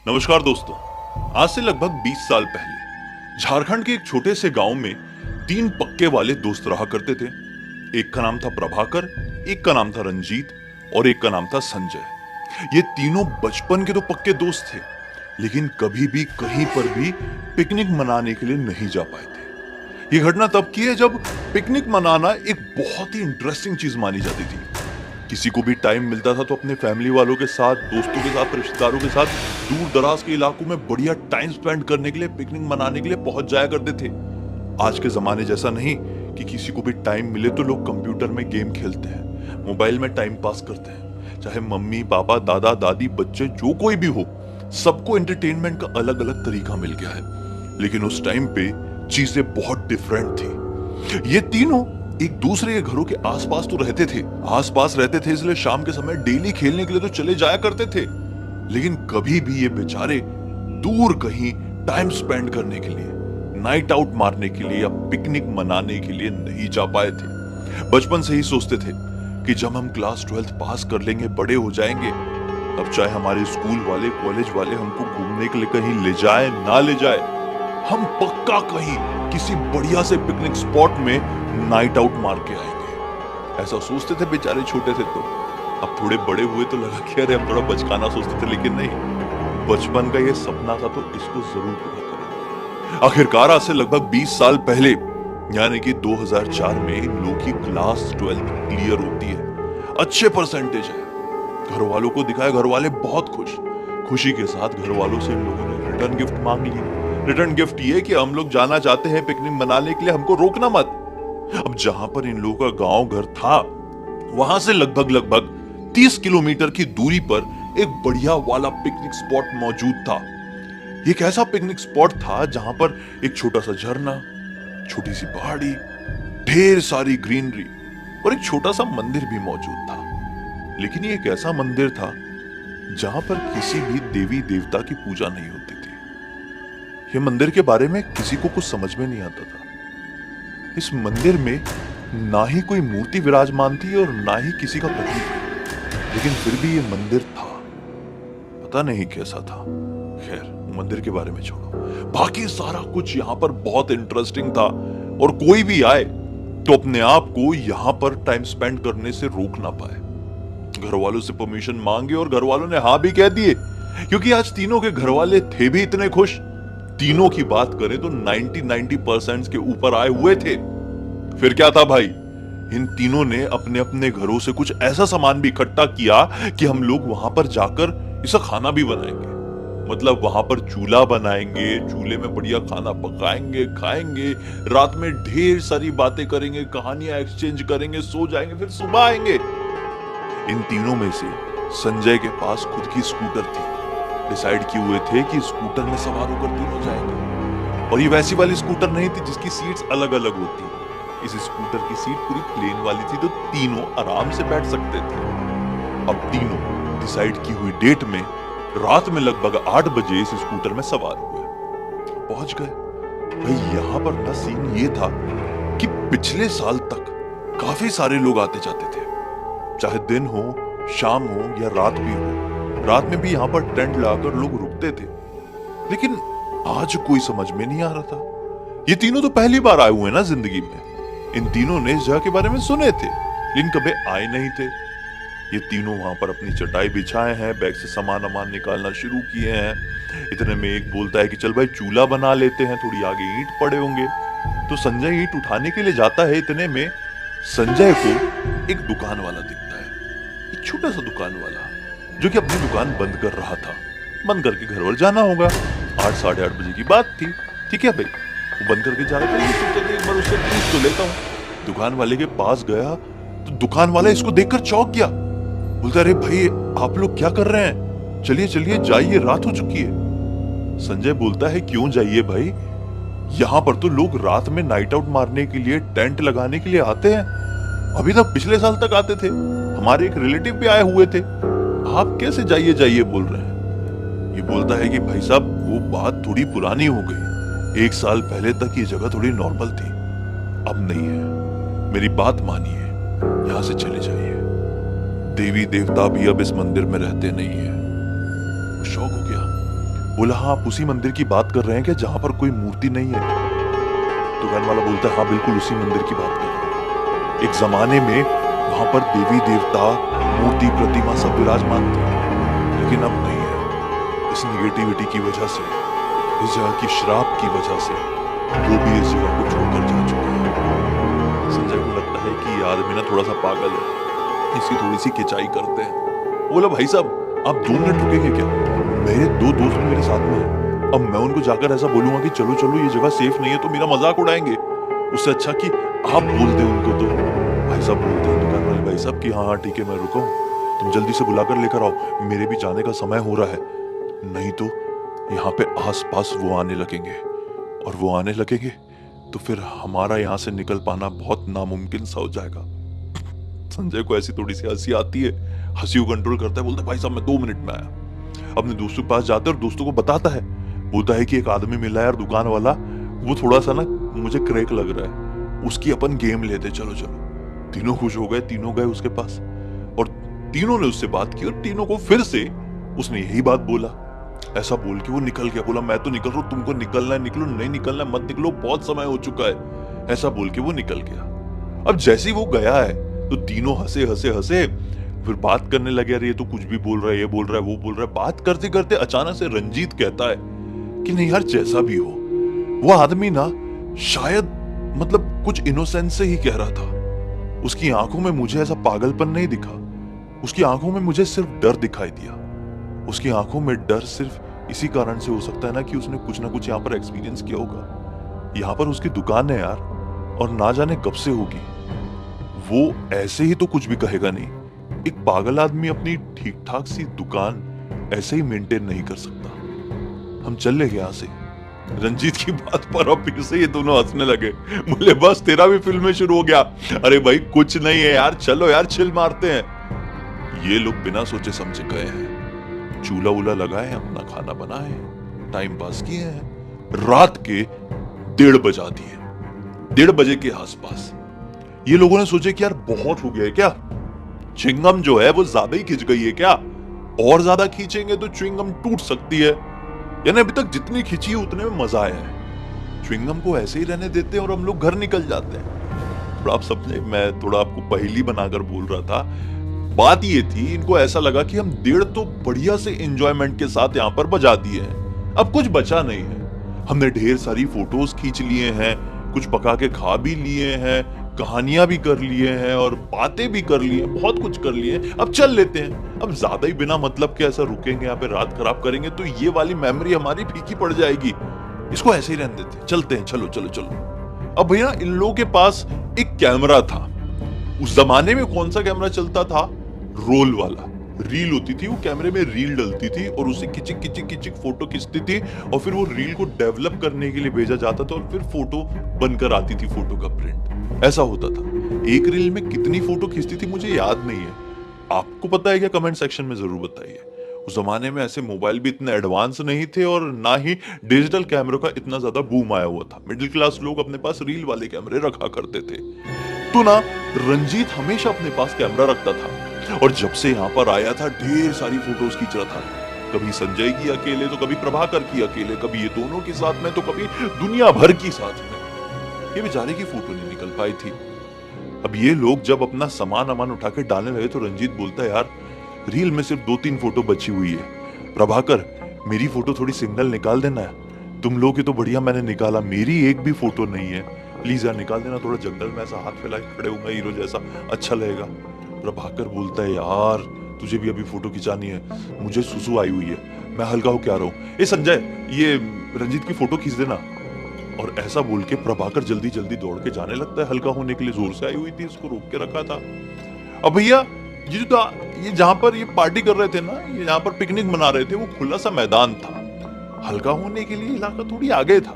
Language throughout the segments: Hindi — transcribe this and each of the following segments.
नमस्कार दोस्तों। आज से लगभग 20 साल पहले झारखंड के एक छोटे से गांव में 3 पक्के वाले दोस्त रहा करते थे। एक का नाम था प्रभाकर, एक का नाम था रंजीत और एक का नाम था संजय। ये तीनों बचपन के तो पक्के दोस्त थे, लेकिन कभी भी कहीं पर भी पिकनिक मनाने के लिए नहीं जा पाए थे। ये घटना तब की है जब पिकनिक मनाना एक बहुत ही इंटरेस्टिंग चीज मानी जाती थी। किसी को भी टाइम मिलता था तो अपने फैमिली वालों के साथ, दोस्तों के साथ, रिश्तेदारों के साथ दूर दराज के इलाकों में बढ़िया टाइम स्पेंड करने के लिए, पिकनिक मनाने के लिए पहुंच जाया करते थे। आज के जमाने जैसा नहीं कि किसी को भी टाइम मिले तो लोग कंप्यूटर में गेम खेलते हैं, मोबाइल में टाइम पास करते हैं। चाहे मम्मी पापा, दादा दादी, बच्चे, जो कोई भी हो, सबको एंटरटेनमेंट का अलग अलग तरीका मिल गया है। लेकिन उस टाइम पे चीजें बहुत डिफरेंट थी। ये तीनों एक दूसरे के घरों के आसपास तो रहते थे, इसलिए शाम के समय डेली खेलने के लिए तो चले जाया करते थे। लेकिन कभी भी ये बेचारे दूर कहीं टाइम स्पेंड करने के लिए, नाइट आउट मारने के लिए या पिकनिक मनाने के लिए नहीं जा पाए थे। बचपन से ही सोचते थे कि जब हम क्लास 12th पास कर लेंगे, बड़े हो जाएंगे, अब चाहे हमारे स्कूल वाले, कॉलेज वाले हमको घूमने के लिए कहीं ले जाए ना ले जाए, हम पक्का कहीं किसी बढ़िया से पिकनिक स्पॉट में नाइट आउट मार के आएंगे। ऐसा सोचते थे बेचारे, छोटे थे तो। अब थोड़े बड़े हुए तो लगा कि अरे हम थोड़ा बचकाना सोचते थे, लेकिन नहीं, बचपन का ये सपना था तो इसको जरूर पूरा करेंगे। आखिरकार आज से लगभग 20 साल पहले यानी कि 2004 में इन लोगों की क्लास 12th क्लियर होती है। अच्छे परसेंटेज है, घर वालों को दिखाया, घर वाले बहुत खुश। खुशी के साथ घर वालों से इन लोगों ने रिटर्न गिफ्ट मांग ली। रिटर्न गिफ्ट ये कि हम लोग जाना चाहते हैं पिकनिक मनाने के लिए, हमको रोकना मत। अब जहां पर इन लोगों का गांव घर था, वहां से लगभग 30 किलोमीटर की दूरी पर एक बढ़िया वाला पिकनिक स्पॉट मौजूद था। ये एक ऐसा पिकनिक स्पॉट था जहां पर एक छोटा सा झरना, छोटी सी पहाड़ी, ढेर सारी ग्रीनरी और एक छोटा सा मंदिर भी मौजूद था। लेकिन ये एक ऐसा मंदिर था जहां पर किसी भी देवी देवता की पूजा नहीं होती थी। ये मंदिर के बारे में किसी को कुछ समझ में नहीं आता था। इस मंदिर में ना ही कोई मूर्ति विराजमान थी और ना ही किसी का प्रतीक, लेकिन फिर भी ये मंदिर था। पता नहीं कैसा था। खैर, मंदिर के बारे में छोड़ो, बाकी सारा कुछ यहाँ पर बहुत इंटरेस्टिंग था और कोई भी आए तो अपने आप को यहाँ पर टाइम स्पेंड करने से रोक ना पाए। घर वालों से परमिशन मांगे और घर वालों ने हाँ भी कह दिए, क्योंकि आज तीनों के घर वाले थे भी इतने खुश। तीनों की बात करें तो 90% के ऊपर आए हुए थे। फिर क्या था भाई, इन तीनों ने अपने अपने घरों से कुछ ऐसा सामान भी इकट्ठा किया कि हम लोग वहां पर जाकर इसका खाना भी बनाएंगे। मतलब वहां पर चूल्हा बनाएंगे, चूल्हे में बढ़िया खाना पकाएंगे, खाएंगे, रात में ढेर सारी बातें करेंगे, कहानियां एक्सचेंज करेंगे, सो जाएंगे, फिर सुबह आएंगे। इन तीनों में से संजय के पास खुद की स्कूटर थी। डिसाइड किए हुए थे कि स्कूटर में सवार होकर तीनों जाएंगे। और ये वैसी वाली स्कूटर नहीं थी जिसकी सीट्स अलग अलग होती। इस स्कूटर की सीट पूरी प्लेन वाली थी, तो तीनों आराम से बैठ सकते थे। अब तीनों डिसाइड की हुई डेट में रात में लगभग 8 बजे इस स्कूटर में सवार हुए, पहुंच गए। भाई यहाँ पर ना सीन ये था कि पिछले साल तक काफी सारे लोग आते जाते थे, चाहे दिन हो, शाम हो या रात भी हो। रात में भी यहाँ पर टेंट लगाकर लोग रुकते थे। लेकिन आज कोई समझ में नहीं आ रहा था। ये तीनों तो पहली बार आए हुए ना जिंदगी में। इन तीनों ने इस जगह के बारे में सुने थे, लेकिन कभी आए नहीं थे। ये तीनों वहां पर अपनी चटाई बिछाए हैं, बैग से सामान निकालना शुरू किए हैं। इतने में एक बोलता है कि चल भाई चूल्हा बना लेते हैं, थोड़ी आगे ईंट पड़े होंगे। तो संजय ईंट उठाने के लिए जाता है। इतने में संजय को एक दुकान वाला दिखता है, एक छोटा सा दुकान वाला, जो कि अपनी दुकान बंद कर रहा था। बंद करके घर वर जाना होगा। 8 साढ़े 8 बजे की बात थी। ठीक है भाई, वो बंद करके जा रहा था। एक बार उससे पूछ तो लेता हूँ। दुकान वाले के पास गया तो दुकान वाला इसको देखकर चौंक गया। बोलता, अरे भाई आप लोग क्या कर रहे हैं? चलिए चलिए जाइए, रात हो चुकी है। संजय बोलता है, क्यों जाइए भाई, यहाँ पर तो लोग रात में नाइट आउट मारने के लिए, टेंट लगाने के लिए आते हैं। अभी तक पिछले साल तक आते थे, हमारे एक रिलेटिव भी आए हुए थे। आप कैसे जाइए जाइए बोल रहे हैं? ये बोलता है कि भाई साहब वो बात थोड़ी पुरानी हो गई। 1 साल पहले तक ये जगह थोड़ी नॉर्मल थी, अब नहीं है। मेरी बात मानिए, यहां से चले जाइए। देवी देवता भी अब इस मंदिर में रहते नहीं है। वो शौक हो गया बोला हाँ आप उसी मंदिर की बात कर रहे हैं क्या जहां पर कोई मूर्ति नहीं है? दुकान वाला बोलता है हाँ बिल्कुल उसी मंदिर की बात कर रहे हैं। एक जमाने में वहां पर देवी देवता मूर्ति प्रतिमा सब विराजमान थे, लेकिन अब नहीं है। इस निगेटिविटी की वजह से, इस जगह की श्राप की वजह से वो भी इस जगह को छोड़कर जा चुके हैं। संजय को लगता है कि ये आदमी ना थोड़ा सा पागल है, इसकी थोड़ी सी खिंचाई करते हैं। बोला भाई साहब आप 2 मिनट रुकेंगे क्या? मेरे 2 दोस्त भी मेरे साथ में हैं। अब मैं उनको जाकर ऐसा बोलूंगा कि चलो चलो ये जगह सेफ नहीं है तो मेरा मजाक उड़ाएंगे। उससे अच्छा कि आप बोल दें उनको। तो भाई साहब बोलते हैं दुकान वाले भाई साहब कि हाँ हाँ ठीक है मैं रुका हूँ, तुम जल्दी से बुलाकर लेकर आओ, मेरे भी जाने का समय हो रहा है, नहीं तो यहाँ पे आसपास वो आने लगेंगे, और वो आने लगेंगे तो फिर हमारा यहाँ से निकल पाना बहुत नामुमकिन सा हो जाएगा। संजय को ऐसी थोड़ी सी हंसी आती है, हंसी को कंट्रोल करता है, बोलता है भाई साहब मैं 2 मिनट में आया। अपने दोस्तों के पास जाता है और दोस्तों को बताता है, बोलता है कि एक आदमी मिला है और दुकान वाला वो थोड़ा सा ना मुझे क्रैक लग रहा है, उसकी अपन गेम लेते, चलो चलो। तीनों खुश हो गए, तीनों गए उसके पास और तीनों ने उससे बात की और तीनों को फिर से उसने यही बात बोला। ऐसा बोल के वो निकल गया, बोला मैं तो निकल रहा हूं, तुमको निकलना है निकलो, नहीं निकलना है मत निकलो, बहुत समय हो चुका है। ऐसा बोल के वो निकल गया। अब जैसे ही वो गया है तो तीनों हंसे हंसे हंसे फिर बात करने लगे, अरे ये तो कुछ भी बोल रहा है, ये बोल रहा है, वो बोल रहा है। बात करते करते अचानक से रंजीत कहता है कि नहीं यार जैसा भी हो, वो आदमी ना शायद मतलब कुछ इनोसेंस से ही कह रहा था। उसकी आंखों में मुझे ऐसा पागलपन नहीं दिखा, उसकी आंखों में मुझे सिर्फ डर दिखाई दिया। उसकी आंखों में डर सिर्फ इसी कारण से हो सकता है ना कि उसने कुछ ना कुछ यहाँ पर एक्सपीरियंस किया होगा। यहाँ पर उसकी दुकान है यार, और ना जाने कब से होगी। वो ऐसे ही तो कुछ भी कहेगा नहीं। एक पागल आदमी अपनी ठीक ठाक सी दुकान ऐसे ही मेंटेन नहीं कर सकता। हम चल ले यहाँ से। रंजीत की बात पर अब फिर से ये दोनों हंसने लगे, बोले बस तेरा भी फिल्म में शुरू हो गया। अरे भाई कुछ नहीं है यार, चलो यार चिल मारते हैं। ये लोग बिना सोचे समझे गए हैं, चूल्हा वूल्हा लगाए, अपना खाना बनाए, टाइम पास किए हैं। रात के 1:30 बजा दिए, 1:30 बजे के आसपास ये लोगों ने सोचे कि यार बहुत हो गया है क्या, च्युइंगम जो है वो ज्यादा ही खिंच गई है क्या, और ज्यादा खींचेंगे तो च्युइंगम टूट सकती है। यानी अभी तक जितनी खिंची है उतने में मजा आया है, च्युइंगम को ऐसे ही रहने देते हैं और हम लोग घर निकल जाते हैं। थोड़ा आप समझे, मैं थोड़ा आपको पहेली बनाकर बोल रहा था। बात ये थी, इनको ऐसा लगा कि हम 1:30 तो बढ़िया से एंजॉयमेंट के साथ यहाँ पर बजा दिए हैं, अब कुछ बचा नहीं है। हमने ढेर सारी फोटोज खींच लिए हैं, कुछ पका के खा भी लिए हैं, कहानियां भी कर लिए हैं और बातें भी कर लिए, बहुत कुछ कर लिए। अब चल लेते हैं। अब ज्यादा ही बिना मतलब के ऐसा रुकेंगे यहाँ पे, रात खराब करेंगे तो ये वाली मेमोरी हमारी फीकी पड़ जाएगी। इसको ऐसे ही रहने देते, चलते हैं, चलो चलो चलो। अब भैया इन लोगों के पास एक कैमरा था। उस जमाने में कौन सा कैमरा चलता था? रोल वाला, रील होती थी, वो कैमरे में रील डलती थी और उससे किचिक किचिक किचिक फोटो खींचती थी और फिर वो रील को डेवलप करने के लिए भेजा जाता था और फिर फोटो बनकर आती थी, फोटो का प्रिंट। ऐसा होता था। एक रील में कितनी फोटो खींचती थी मुझे याद नहीं है, आपको पता है क्या? कमेंट सेक्शन में जरूर बताइए। उस जमाने में ऐसे मोबाइल भी इतने एडवांस नहीं थे और ना ही डिजिटल कैमरों का इतना ज्यादा बूम आया हुआ था। मिडिल क्लास लोग अपने पास रील वाले कैमरे रखा करते थे। तो ना रंजीत हमेशा अपने पास कैमरा रखता था और जब से यहाँ पर आया था ढेर सारी फोटोज खींच रहा था। कभी संजय की अकेले तो कभी प्रभाकर की अकेले, कभी ये दोनों के साथ में तो कभी दुनिया भर की साथ में। ये बेचारे की फोटो नहीं निकल पाई थी। अब ये लोग जब अपना सामान अमान उठा के डालने लगे तो रंजीत बोलता है यार रील में सिर्फ 2-3 फोटो बची हुई है, प्रभाकर मेरी फोटो थोड़ी सिंगल निकाल देना है। तुम लोग की तो बढ़िया मैंने निकाला, मेरी एक भी फोटो नहीं है, प्लीज यार निकाल देना। थोड़ा जंगल में ऐसा हाथ फैला के खड़े होगा हीरो जैसा, अच्छा लगेगा। प्रभाकर बोलता है यार तुझे भी अभी फोटो खिंचानी है, मुझे सुसु आई हुई है, मैं हल्का होके आ रहा हूँ। ए संजय ये रंजीत की फोटो खींच देना। और ऐसा बोल के प्रभाकर जल्दी जल्दी दौड़ के जाने लगता है, हल्का होने के लिए जोर से आई हुई थी, इसको रोक के रखा था। अब भैया ये जहां पर ये पार्टी कर रहे थे ना, ये जहां पर पिकनिक मना रहे थे, वो खुला सा मैदान था। हल्का होने के लिए इलाका थोड़ी आगे था,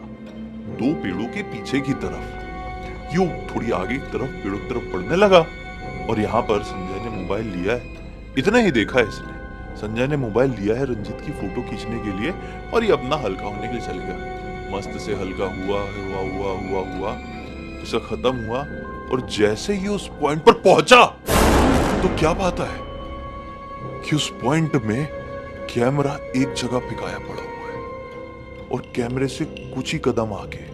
2 पेड़ों के पीछे की तरफ। यूं थोड़ी आगे की तरफ पेड़ों की तरफ बढ़ने लगा और यहाँ पर संजय ने मोबाइल लिया है। इतना ही देखा है इसने, संजय ने मोबाइल लिया है रंजीत की फोटो खींचने के लिए और ये अपना हल्का होने के लिए चल गया। मस्त से हल्का हुआ हुआ हुआ हुआ हुआ, इसका खत्म हुआ और जैसे ही उस पॉइंट पर पहुंचा तो क्या बात है कि उस पॉइंट में कैमरा एक जगह फिकाया पड़ा हुआ है। और कैमरे से कुछ ही कदम आगे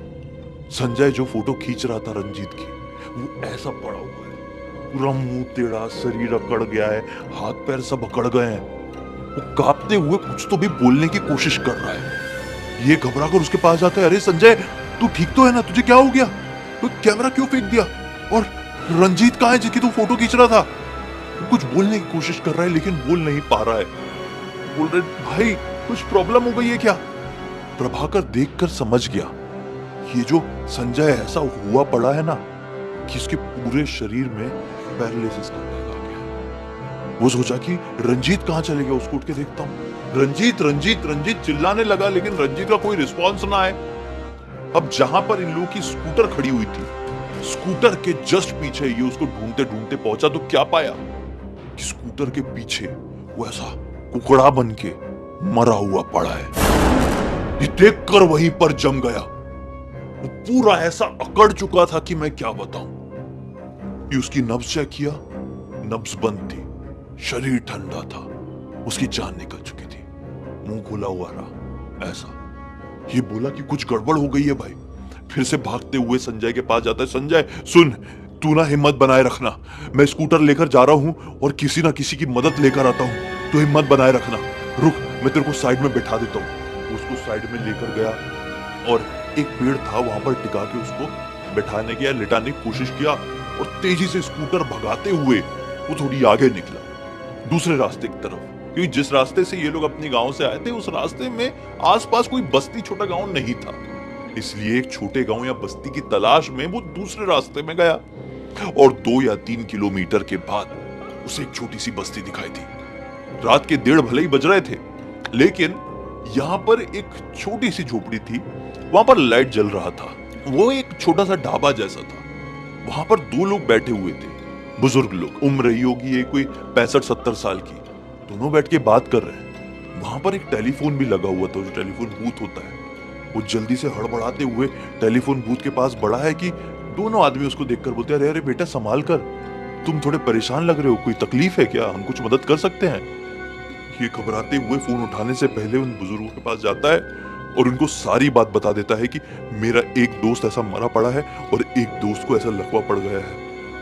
संजय जो फोटो खींच रहा था रंजीत की, वो ऐसा पड़ा हुआ है, पूरा मुंह टेढ़ा, शरीर अकड़ गया है, हाथ पैर सब अकड़ गए हैं। वो कांपते हुए कुछ तो भी बोलने की कोशिश कर रहा है। ये घबरा कर उसके पास जाता है, अरे संजय तू ठीक तो है ना, तुझे क्या हो गया, तो कैमरा क्यों फेंक दिया, और रंजीत कहाँ है जिसकी तू फोटो खींच रहा था। वो कुछ बोलने की कोशिश कर रहा है लेकिन बोल नहीं पा रहा है। बोल रहे भाई कुछ प्रॉब्लम हो गई है क्या। प्रभाकर देखकर समझ गया ये जो संजय ऐसा हुआ पड़ा है ना कि इसके पूरे शरीर में पैरालिसिस का अटैक आ गया। वो सोचा कि रंजीत कहाँ चले गया, उसको उठ के देखता हूँ। रंजीत रंजीत रंजीत चिल्लाने लगा लेकिन रंजीत का कोई रिस्पॉन्स ना आए। अब जहां पर इन लोगों की स्कूटर खड़ी हुई थी, स्कूटर के जस्ट पीछे ये उसको ढूंढते ढूंढते पहुंचा तो क्या पाया कि स्कूटर के पीछे वो ऐसा कुकड़ा बन के मरा हुआ पड़ा है। ये देखकर वहीं पर जम गया। वो पूरा ऐसा अकड़ चुका था कि मैं क्या बताऊं। ये उसकी नब्ज चेक किया, नब्ज बंद थी, शरीर ठंडा था, उसकी जान निकल चुकी थी, मुंह खुला हुआ रहा ऐसा। ये बोला कि कुछ गड़बड़ हो गई है भाई। फिर से भागते हुए संजय के पास जाता है, संजय सुन, तू ना हिम्मत बनाए रखना, मैं स्कूटर लेकर जा रहा हूं और किसी ना किसी की मदद लेकर आता हूं, तो हिम्मत बनाए रखना, रुक मैं तेरे को साइड में बैठा देता हूं। उसको साइड में लेकर गया और एक पेड़ था वहां पर टिका के उसको बैठाने की या लिटाने की कोशिश किया और तेजी से स्कूटर भगाते हुए वो थोड़ी आगे निकला दूसरे रास्ते की तरफ, क्योंकि जिस रास्ते से ये लोग अपने गांव से आए थे उस रास्ते में आसपास कोई बस्ती छोटा गांव नहीं था, इसलिए एक छोटे गांव या बस्ती की तलाश में वो दूसरे रास्ते में गया। और 2 या 3 किलोमीटर के बाद उसे एक छोटी सी बस्ती दिखाई दी। रात के 1:30 भले ही बज रहे थे लेकिन यहाँ पर एक छोटी सी झोपड़ी थी, वहां पर लाइट जल रहा था। वो एक छोटा सा ढाबा जैसा था, वहां पर 2 लोग बैठे हुए थे, बुजुर्ग लोग, उम्र रही होगी ये कोई 65-70 साल की, दोनों बैठ के बात कर रहे हैं। वहां पर एक टेलीफोन भी लगा हुआ था, जो टेलीफोन बूथ होता है। वो जल्दी से हड़बड़ाते हुए टेलीफोन बूथ के पास बढ़ा है कि दोनों आदमी उसको देखकर बोलते हैं, अरे अरे बेटा संभाल कर, तुम थोड़े परेशान लग रहे हो, कोई तकलीफ है क्या, हम कुछ मदद कर सकते हैं। ये घबराते हुए फोन उठाने से पहले उन बुजुर्गों के पास जाता है और उनको सारी बात बता देता है कि मेरा एक दोस्त ऐसा मरा पड़ा है और एक दोस्त को ऐसा लकवा पड़ गया है,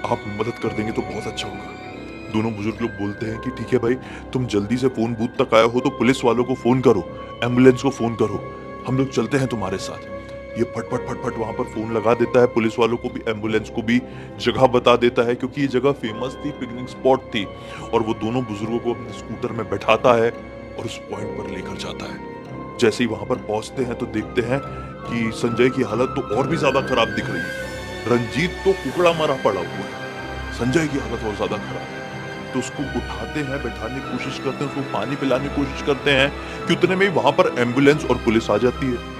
आप मदद कर देंगे तो बहुत अच्छा होगा। दोनों बुजुर्ग लोग बोलते हैं कि ठीक है भाई, तुम जल्दी से फोन बूथ तक आए हो तो पुलिस वालों को फोन करो, एम्बुलेंस को फोन करो, हम लोग चलते हैं तुम्हारे साथ। ये फटफट फटफट वहां पर फोन लगा देता है, पुलिस वालों को भी एम्बुलेंस को भी जगह बता देता है, क्योंकि ये जगह फेमस थी, पिकनिक स्पॉट थी। और वो दोनों बुजुर्गों को अपने स्कूटर में बैठाता है और उस पॉइंट पर लेकर जाता है। जैसे ही वहां पर पहुंचते हैं तो देखते हैं कि संजय की हालत तो और भी ज्यादा खराब दिख रही है। रंजीत तो कुकड़ा मरा पड़ा हुआ है, संजय की हालत और ज्यादा खराब है। तो उसको उठाते हैं, बैठाने की कोशिश करते हैं, उसको पानी पिलाने की कोशिश करते हैं कि उतने में वहां पर एम्बुलेंस और पुलिस आ जाती है।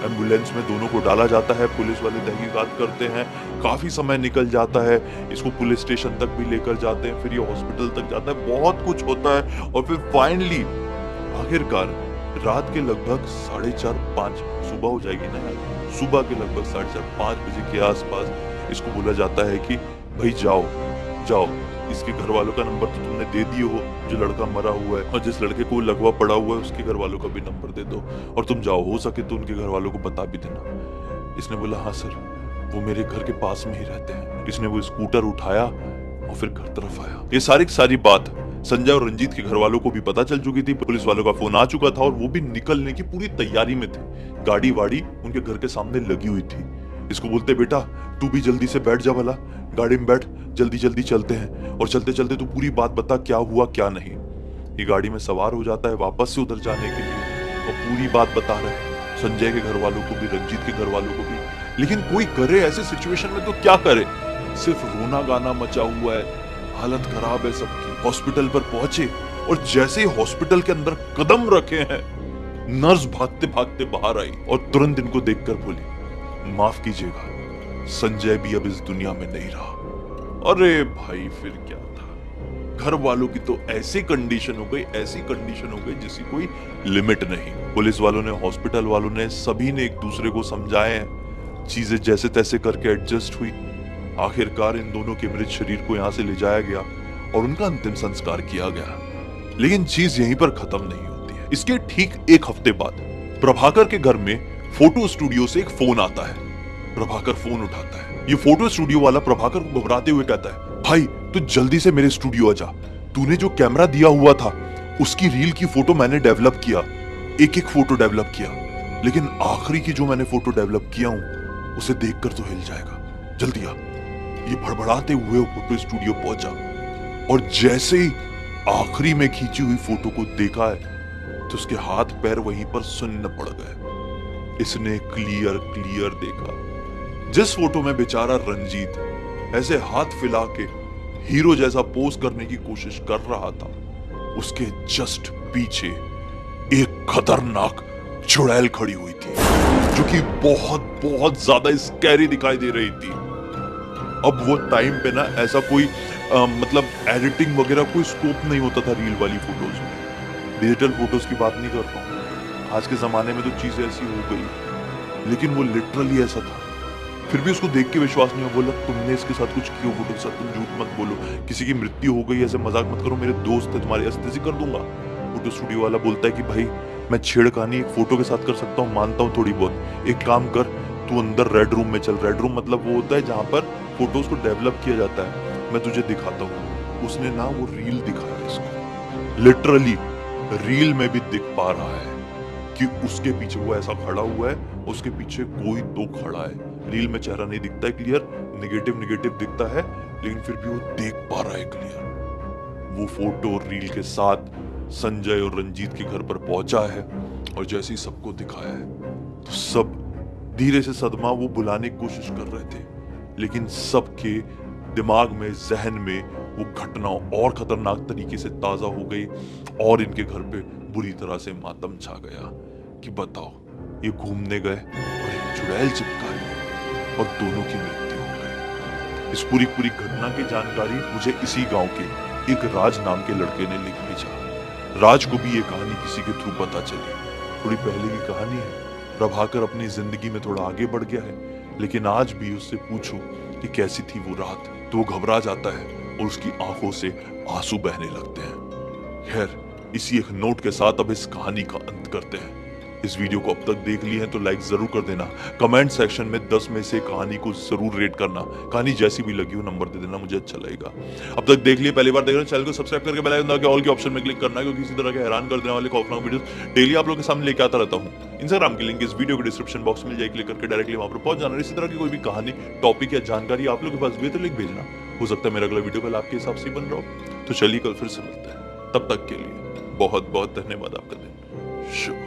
एम्बुलेंस में दोनों को डाला जाता है, पुलिस वाले तहकीकात करते हैं, काफी समय निकल जाता है, इसको पुलिस स्टेशन तक भी लेकर जाते हैं, फिर ये हॉस्पिटल तक जाता है, बहुत कुछ होता है। और फिर फाइनली आखिरकार रात के लगभग 4:30-5 सुबह हो जाएगी ना यार, सुबह के लगभग 4:30-5 बजे के आसपास इसको बोला जाता है कि भाई जाओ जाओ, इसके घर वालों का नंबर तो तुमने दे दिए हो, जो लड़का मरा हुआ है, और जिस लड़के को लगवा पड़ा हुआ है उसके घर वालों का भी नंबर दे दो, और तुम जाओ, हो सके तो उनके घर वालों को बता भी देना। इसने बोला हाँ सर, वो मेरे घर के पास में ही रहते हैं। इसने वो स्कूटर उठाया और फिर घर तरफ आया। ये सारी बात संजय और रंजीत के घर वालों को भी पता चल चुकी थी, पुलिस वालों का फोन आ चुका था और वो भी निकलने की पूरी तैयारी में थे। गाड़ी वाड़ी उनके घर के सामने लगी हुई थी। इसको बोलते बेटा तू भी जल्दी से बैठ जा, भला गाड़ी में बैठ, जल्दी जल्दी चलते हैं, और चलते चलते तू पूरी बात बता क्या हुआ क्या नहीं। ये गाड़ी में सवार हो जाता है वापस से उधर जाने के लिए और पूरी बात बता रहे हैं संजय के घर वालों को भी, रंजीत के घर वालों को भी। लेकिन कोई करे ऐसे सिचुएशन में तो क्या करे, सिर्फ रोना गाना मचा हुआ है, हालत खराब है सबकी। हॉस्पिटल पर पहुंचे और जैसे ही हॉस्पिटल के अंदर कदम रखे हैं, नर्स भागते भागते बाहर आई और तुरंत इनको देखकर बोली माफ कीजिएगा, संजय भी अब इस दुनिया में नहीं रहा। अरे भाई फिर क्या था, घर वालों की तो ऐसी कंडीशन हो गई, ऐसी कंडीशन हो गई जिसकी कोई लिमिट नहीं। पुलिस वालों ने, हॉस्पिटल वालों ने, सभी ने एक दूसरे को समझाए, चीजें जैसे तैसे करके एडजस्ट हुई। आखिरकार इन दोनों के मृत शरीर को यहाँ से ले जाया गया और उनका अंतिम संस्कार किया गया। लेकिन चीज यहीं पर खत्म नहीं होती है। इसके ठीक 1 हफ्ते बाद प्रभाकर के घर में फोटो स्टूडियो से एक फोन आता है। प्रभाकर फोन उठाता है। ये फोटो स्टूडियो वाला प्रभाकर को घबराते हुए कहता है, भाई तू जल्दी से मेरे स्टूडियो आ जा। तूने जो कैमरा दिया हुआ था उसकी रील की फोटो मैंने डेवलप किया, एक एक फोटो डेवलप किया, लेकिन आखिरी की जो मैंने फोटो डेवलप किया हूं उसे देखकर तो हिल जाएगा, जल्दी आ। ये भड़बड़ाते हुए वो फोटो स्टूडियो पहुंचा और जैसे ही आखिरी में खींची हुई फोटो को देखा है तो उसके हाथ पैर वहीं पर सुन्न पड़ गए। इसने क्लियर क्लियर देखा, जिस फोटो में बेचारा रंजीत ऐसे हाथ फैला के हीरो जैसा पोज करने की कोशिश कर रहा था, उसके जस्ट पीछे एक खतरनाक चुड़ैल खड़ी हुई थी जो कि बहुत बहुत ज्यादा स्कैरी दिखाई दे रही थी। अब वो टाइम पे ना ऐसा कोई मतलब एडिटिंग वगैरह कोई स्कोप नहीं होता था रील वाली फोटोज में, डिजिटल फोटोज की बात नहीं कर रहा हूँ। आज के जमाने में तो चीजें ऐसी हो गई, लेकिन वो लिटरली ऐसा था। फिर भी उसको देख के विश्वास नहीं हुआ। बोला तुमने इसके साथ कुछ किया फोटो के साथ, तुम झूठ मत बोलो, किसी की मृत्यु हो गई, ऐसे मजाक मत करो, मेरे दोस्त है, तुम्हारी अस्तेजी कर दूंगा। फोटो स्टूडियो वाला बोलता है कि भाई मैं छेड़खानी एक फोटो के साथ कर सकता हूँ, मानता हूँ थोड़ी बहुत, एक काम कर तू अंदर रेड रूम में चल। रेड रूम मतलब वो होता है जहाँ पर फोटोज को डेवलप किया जाता है, मैं तुझे दिखाता हूँ। उसने ना वो रील दिखाई इसको, लिटरली रील में भी दिख पा रहा है कि उसके पीछे वो ऐसा खड़ा हुआ है, उसके पीछे कोई तो खड़ा है। रील में चेहरा नहीं दिखता है क्लियर, निगेटिव निगेटिव दिखता है, लेकिन फिर भी वो देख पा रहा है क्लियर। वो फोटो रील के साथ संजय और रंजीत के घर पर पहुंचा है और जैसे ही सबको दिखाया है तो सब धीरे से सदमा वो बुलाने की कोशिश कर रहे थे, लेकिन सबके दिमाग में, जहन में वो घटना और खतरनाक तरीके से ताजा हो गई और इनके घर पे बुरी तरह से मातम छा गया कि बताओ ये घूमने गए और एक चुड़ैल चिपका है और दोनों की मृत्यु हो गई। इस पूरी घटना की जानकारी मुझे इसी गांव के एक राज नाम के लड़के ने लिख भेजा। राज को भी ये कहानी किसी के थ्रू पता चली। थोड़ी पहले की कहानी है। प्रभाकर अपनी जिंदगी में थोड़ा आगे बढ़ गया है, लेकिन आज भी उससे पूछो कि कैसी थी वो रात तो वो घबरा जाता है और उसकी आंखों से आंसू बहने लगते हैं। खैर, इसी एक नोट के साथ अब इस कहानी का अंत करते हैं। इस वीडियो को अब तक देख लिए हैं तो लाइक जरूर कर देना। कमेंट सेक्शन में 10 में से कहानी को जरूर रेट करना। कहानी जैसी भी लगी हो नंबर दे देना, मुझे अच्छा लगेगा। अब तक देख लिए, पहली बार देख रहे हो चैनल को सब्सक्राइब करके बेल आइकन दबा के ऑल के ऑप्शन में क्लिक करना है, क्योंकि इसी तरह के हैरान कर देने वाले खौफनाक वीडियोस डेली आप लोगों के सामने लेके आता रहता हूँ। इंस्टाग्राम की लिंक इस वीडियो के डिस्क्रिप्शन बॉक्स में जाए, क्लिक करके डायरेक्टली वहां पर पहुंच जाना। इसी तरह की कोई भी कहानी, टॉपिक या जानकारी आप लोग के पास भी तो लिख भेजना। हो सकता है मेरा अगला वीडियो कल आपके हिसाब से बन रहा हो। तो चलिए कल फिर से मिलते हैं, तब तक के लिए बहुत बहुत धन्यवाद। आपका दिन शुभ।